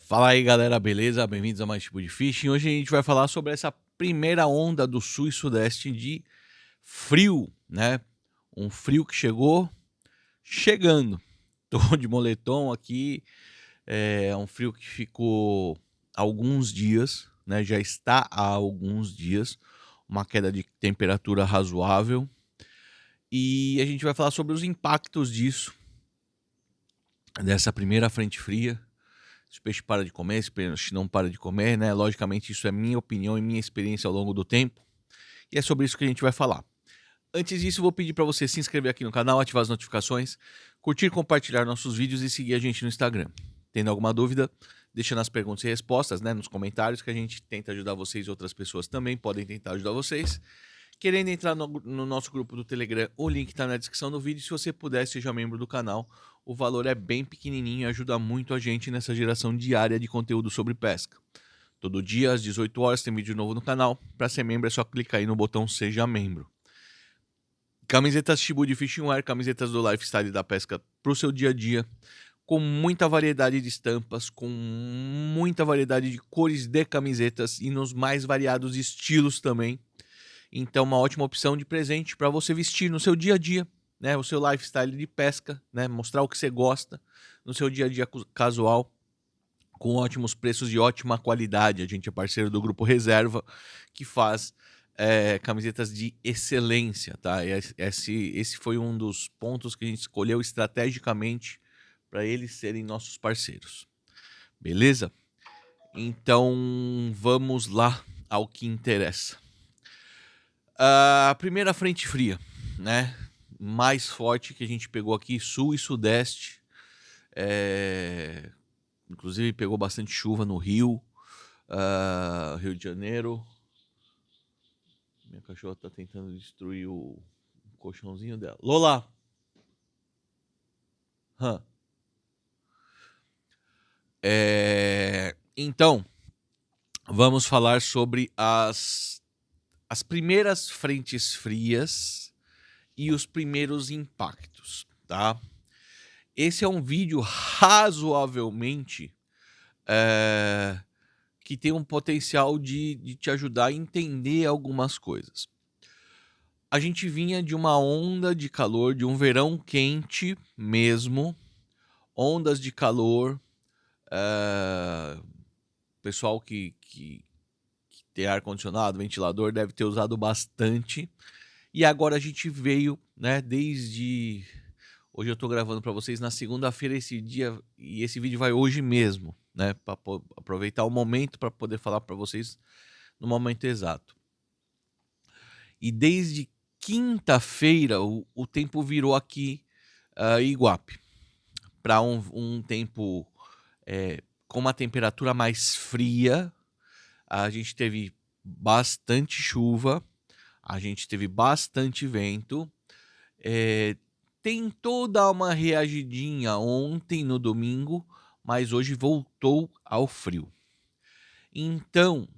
Fala aí galera, beleza? Bem-vindos a mais tipo de fishing. Hoje a gente vai falar sobre essa primeira onda do sul e sudeste de frio, né? Um frio que chegou chegando. Tô de moletom aqui, é um frio que ficou alguns dias, né? Já está há alguns dias, uma queda de temperatura razoável. E a gente vai falar sobre os impactos disso, dessa primeira frente fria. Se o peixe para de comer, se o peixe não para de comer, né? Logicamente, isso é minha opinião e minha experiência ao longo do tempo. E é sobre isso que a gente vai falar. Antes disso, eu vou pedir para você se inscrever aqui no canal, ativar as notificações, curtir, compartilhar nossos vídeos e seguir a gente no Instagram. Tendo alguma dúvida, deixa nas perguntas e respostas, né? Nos comentários, que a gente tenta ajudar vocês e outras pessoas também podem tentar ajudar vocês. Querendo entrar no nosso grupo do Telegram, o link está na descrição do vídeo. Se você puder, seja membro do canal. O valor é bem pequenininho e ajuda muito a gente nessa geração diária de conteúdo sobre pesca. Todo dia, às 18 horas, tem vídeo novo no canal. Para ser membro, é só clicar aí no botão Seja Membro. Camisetas Shibu de Fishing Wear, camisetas do Lifestyle da pesca para o seu dia a dia. Com muita variedade de estampas, com muita variedade de cores de camisetas e nos mais variados estilos também. Então, uma ótima opção de presente para você vestir no seu dia a dia, né? O seu lifestyle de pesca, né? Mostrar o que você gosta no seu dia a dia casual, com ótimos preços e ótima qualidade. A gente é parceiro do Grupo Reserva, que faz camisetas de excelência, tá? Esse foi um dos pontos que a gente escolheu estrategicamente para eles serem nossos parceiros. Beleza? Então, vamos lá ao que interessa. A primeira frente fria, né? Mais forte que a gente pegou aqui, sul e sudeste. Inclusive pegou bastante chuva no Rio, Rio de Janeiro. Minha cachorra tá tentando destruir o colchãozinho dela. Lola! Então, vamos falar sobre as primeiras frentes frias e os primeiros impactos, tá? Esse é um vídeo razoavelmente que tem um potencial de te ajudar a entender algumas coisas. A gente vinha de uma onda de calor, de um verão quente mesmo, ondas de calor, pessoal que tem ar-condicionado, ventilador, deve ter usado bastante. E agora a gente veio, né, desde... Hoje eu tô gravando para vocês na segunda-feira esse dia, e esse vídeo vai hoje mesmo, né, para aproveitar o momento para poder falar para vocês no momento exato. E desde quinta-feira o tempo virou aqui em Iguape para um tempo com uma temperatura mais fria. A gente teve bastante chuva, a gente teve bastante vento. Tentou dar uma reagidinha ontem no domingo, mas hoje voltou ao frio. Então,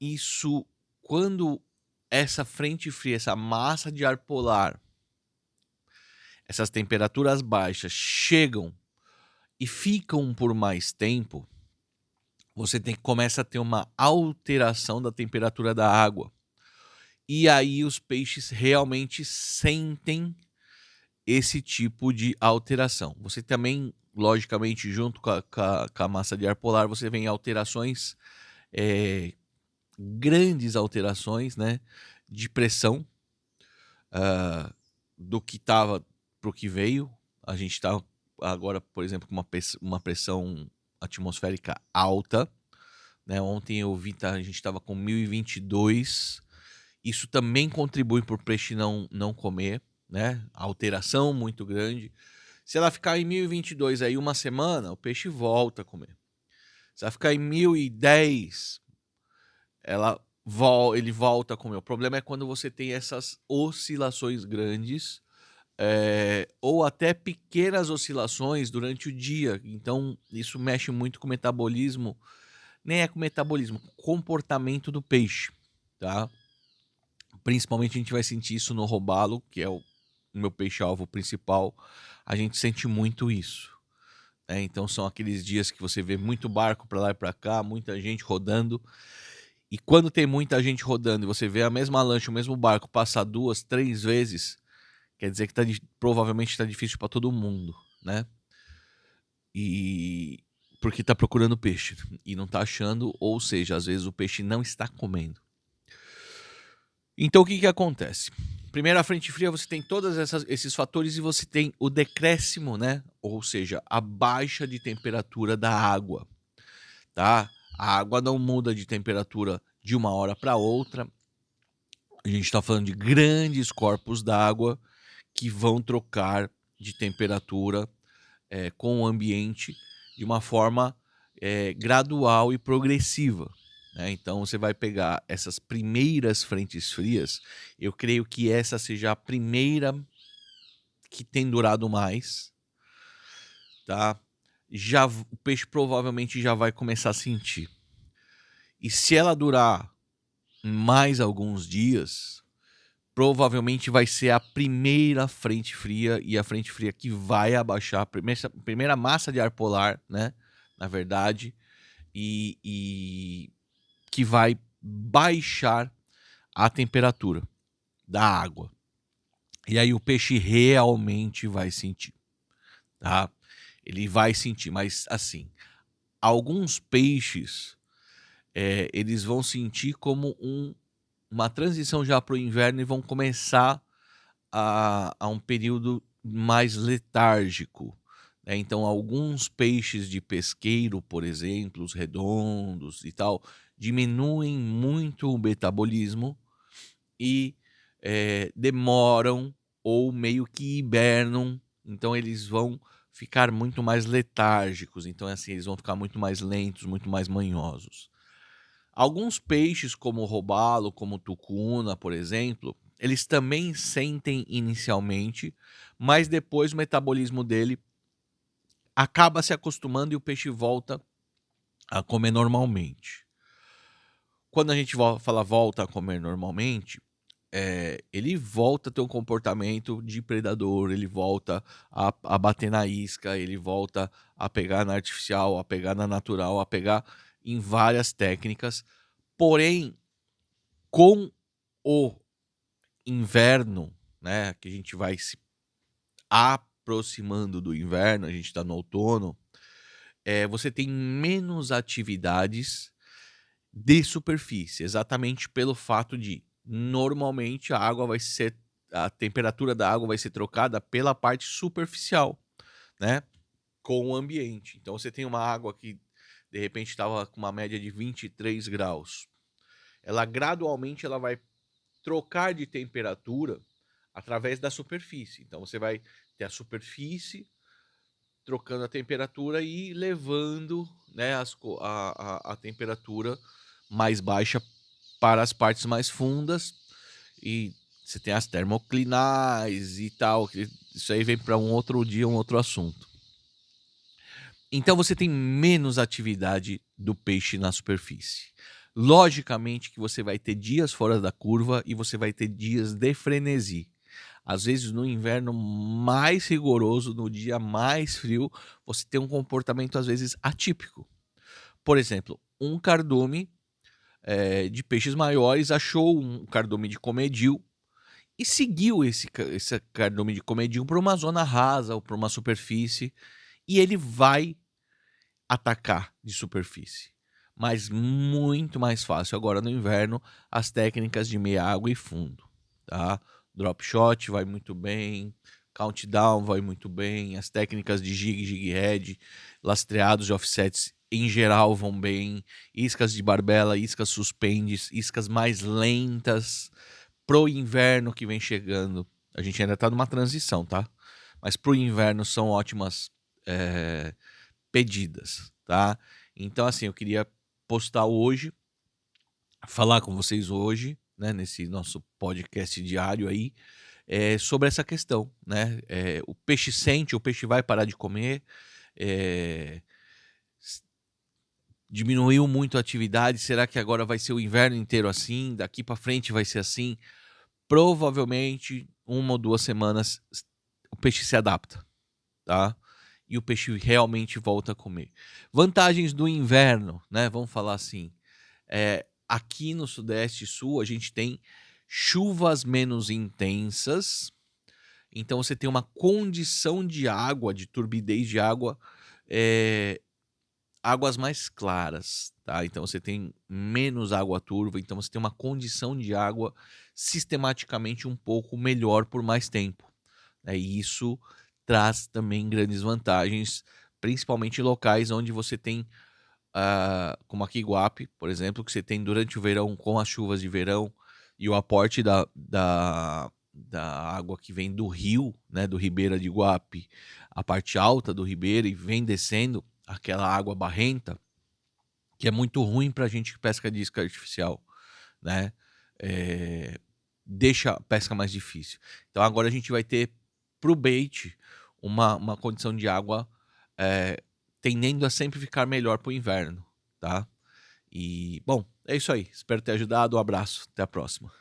isso, quando essa frente fria, essa massa de ar polar, essas temperaturas baixas chegam e ficam por mais tempo, você começa a ter uma alteração da temperatura da água. E aí os peixes realmente sentem esse tipo de alteração. Você também, logicamente, junto com a massa de ar polar, você vê alterações, grandes alterações, né, de pressão, do que estava para o que veio. A gente está agora, por exemplo, com uma pressão atmosférica alta, né? Ontem eu vi, a gente estava com 1022. Isso também contribui para o peixe não comer, né? A alteração muito grande. Se ela ficar em 1022 aí uma semana, o peixe volta a comer. Se ela ficar em 1010, ele volta a comer. O problema é quando você tem essas oscilações grandes, ou até pequenas oscilações durante o dia. Então, isso mexe muito com o metabolismo. Nem é com o metabolismo, com o comportamento do peixe, tá? Principalmente a gente vai sentir isso no robalo, que é o meu peixe-alvo principal. A gente sente muito isso, né? Então são aqueles dias que você vê muito barco para lá e para cá, muita gente rodando. E quando tem muita gente rodando e você vê a mesma lancha, o mesmo barco passar 2, 3 vezes, quer dizer que provavelmente está difícil para todo mundo, né? E porque está procurando peixe e não está achando, ou seja, às vezes o peixe não está comendo. Então o que que acontece? Primeiro, a frente fria, você tem todos esses fatores e você tem o decréscimo, né? Ou seja, a baixa de temperatura da água, tá? A água não muda de temperatura de uma hora para outra. A gente está falando de grandes corpos d'água que vão trocar de temperatura com o ambiente de uma forma gradual e progressiva, né? Então você vai pegar essas primeiras frentes frias, eu creio que essa seja a primeira que tem durado mais, tá? O peixe provavelmente já vai começar a sentir. E se ela durar mais alguns dias, provavelmente vai ser a primeira frente fria e a frente fria que vai abaixar a primeira massa de ar polar, né? Na verdade, e que vai baixar a temperatura da água. E aí o peixe realmente vai sentir, tá? Ele vai sentir, mas assim, alguns peixes eles vão sentir como uma transição já para o inverno e vão começar a um período mais letárgico, né? Então, alguns peixes de pesqueiro, por exemplo, os redondos e tal, diminuem muito o metabolismo e demoram ou meio que hibernam. Então, eles vão ficar muito mais letárgicos. Então, assim, eles vão ficar muito mais lentos, muito mais manhosos. Alguns peixes, como o robalo, como tucuna, por exemplo, eles também sentem inicialmente, mas depois o metabolismo dele acaba se acostumando e o peixe volta a comer normalmente. Quando a gente fala volta a comer normalmente, ele volta a ter um comportamento de predador, ele volta a bater na isca, ele volta a pegar na artificial, a pegar na natural, a pegar em várias técnicas. Porém, com o inverno, né, que a gente vai se aproximando do inverno, a gente está no outono, você tem menos atividades de superfície, exatamente pelo fato de normalmente a temperatura da água vai ser trocada pela parte superficial, né, com o ambiente. Então você tem uma água que de repente estava com uma média de 23 graus. Ela gradualmente ela vai trocar de temperatura através da superfície. Então você vai ter a superfície trocando a temperatura e levando, né, a temperatura mais baixa para as partes mais fundas. E você tem as termoclinais e tal. Isso aí vem para um outro dia, um outro assunto. Então você tem menos atividade do peixe na superfície. Logicamente que você vai ter dias fora da curva e você vai ter dias de frenesi. Às vezes no inverno mais rigoroso, no dia mais frio, você tem um comportamento às vezes atípico. Por exemplo, um cardume de peixes maiores achou um cardume de comedil e seguiu esse cardume de comedil para uma zona rasa ou para uma superfície e ele vai atacar de superfície. Mas muito mais fácil agora no inverno as técnicas de meia água e fundo, tá? Drop shot vai muito bem, countdown vai muito bem, as técnicas de jig head, lastreados de offsets em geral vão bem, iscas de barbela, iscas suspendes, iscas mais lentas pro inverno que vem chegando. A gente ainda tá numa transição, tá? Mas pro inverno são ótimas pedidas, tá? Então, assim, eu queria postar hoje, falar com vocês hoje, né, nesse nosso podcast diário aí, sobre essa questão, né? O peixe sente, o peixe vai parar de comer, diminuiu muito a atividade, será que agora vai ser o inverno inteiro assim? Daqui para frente vai ser assim? Provavelmente, 1 ou 2 semanas, o peixe se adapta, tá? e o peixe realmente volta a comer. Vantagens do inverno, né? Vamos falar assim. Aqui no Sudeste e Sul a gente tem chuvas menos intensas, então você tem uma condição de água, de turbidez de água, águas mais claras, tá? Então você tem menos água turva, então você tem uma condição de água sistematicamente um pouco melhor por mais tempo, né? E isso traz também grandes vantagens, principalmente em locais onde você tem, como aqui em Iguape, por exemplo, que você tem durante o verão, com as chuvas de verão e o aporte da água que vem do rio, né, do Ribeira de Iguape, a parte alta do Ribeira, e vem descendo aquela água barrenta, que é muito ruim para a gente que pesca de isca artificial, né? Deixa a pesca mais difícil. Então agora a gente vai ter pro bait uma condição de água tendendo a sempre ficar melhor para o inverno, tá? E, bom, é isso aí. Espero ter ajudado. Um abraço. Até a próxima.